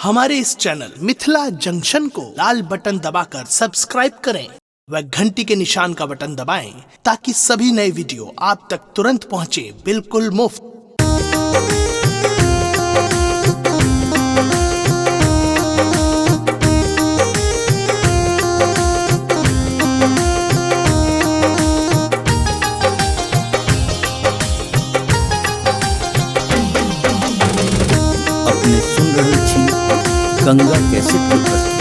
हमारे इस channel Mithila junction को लाल button दबाकर सब्सक्राइब करें व घंटी के निशान का बटन दबाएं ताकि सभी नए वीडियो आप तक तुरंत पहुंचे बिल्कुल मुफ्त। अपने सुन रहे छी गंगा कैसेट की प्रस्तुति।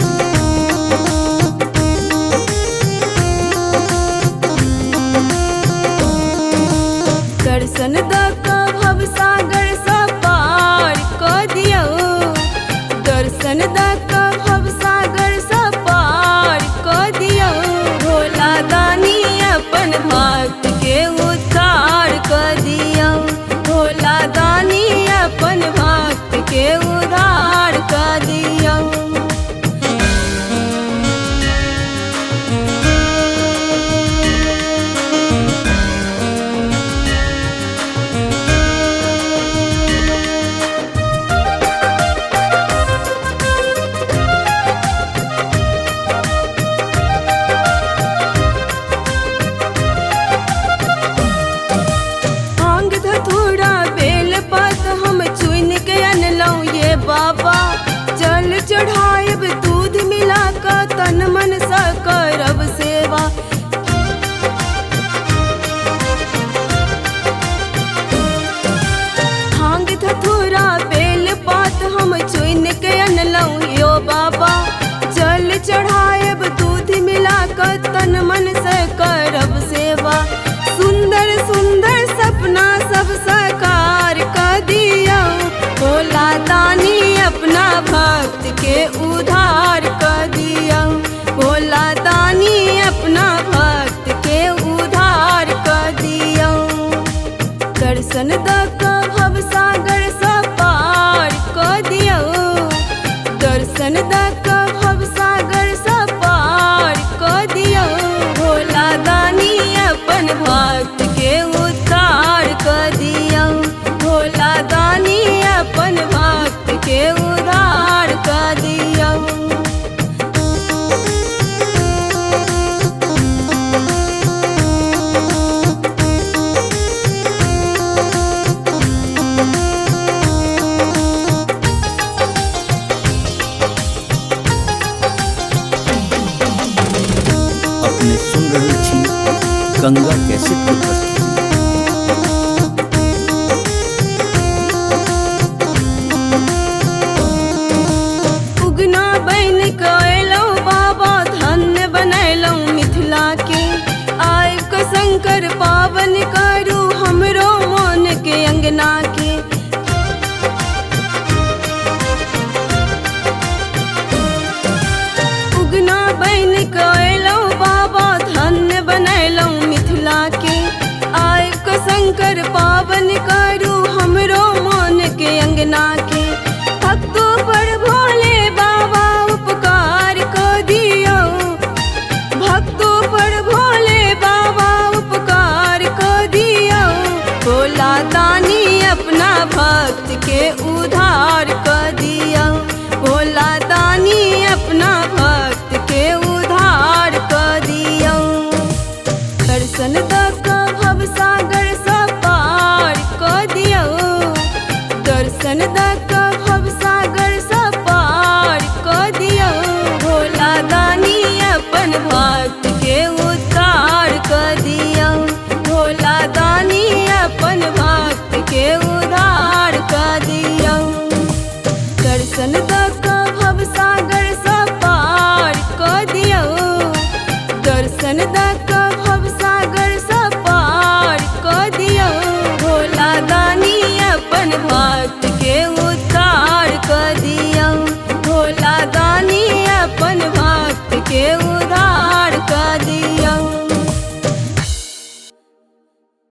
दर्शन दका भव सागर सा पार क दियो, दर्शन दका भव सागर सा पार क दियो। भोला दानी अपन भक्त के उद्धार क दियो, भोला दानी अपन भक्त के उद्धार क दियो। बाबा जल चढ़ायब दूध मिला का तन मन सा करब सेवा। भांग धतूरा बेल पात हम चुन के अनलऊं यो बाबा, जल चढ़ायब दूध मिला का तन मन से करब सेवा। सुंदर सुंदर सपना सब साकार कर दिया, भोला दानी अपना भक्त के उद्धार कर दिया, भोला दानी अपना भक्त के उद्धार कर दिया। दर्शन दका भव सागर सा पार कर दिया, दर्शन दका भव सागर सा पार कर दिया। भोला दानी अपन भक्त के उद्धार कर दिया, भोला दानी अपन भक्त के उद्धार कर दिया। अपने सुन रहे छी गंगा कैसेट की प्रस्तुति। उगना बन कैलौ बाबा धन्य बनैलौ मिथिला के, आइ क शंकर पावन करू हमरो मन के अंगना के। उगना बन कैलौ बाबा धन्य बनैलौ मिथिला के, आइ क शंकर पावन करू हमरो मन के अंगना के। भक्तों पर भोले बाबा उपकार कर दियो, भक्तों पर भोले बाबा उपकार कर दियो। भोला दानी अपना भक्त के उद्धार कर दियो, भोला दानी अपना भक्त के उद्धार कर दियो। दर्शन दका भव सागर सा पार कर दियो, दर्शन दका भव सागर सा पार कर दियो। भोला दानी अपन भक्त के उद्धार कर दियो, भोला दानी अपन भक्त के उद्धार कर दियो। दर्शन दका भव सागर सा पार कर दियो, दर्शन दका भव सागर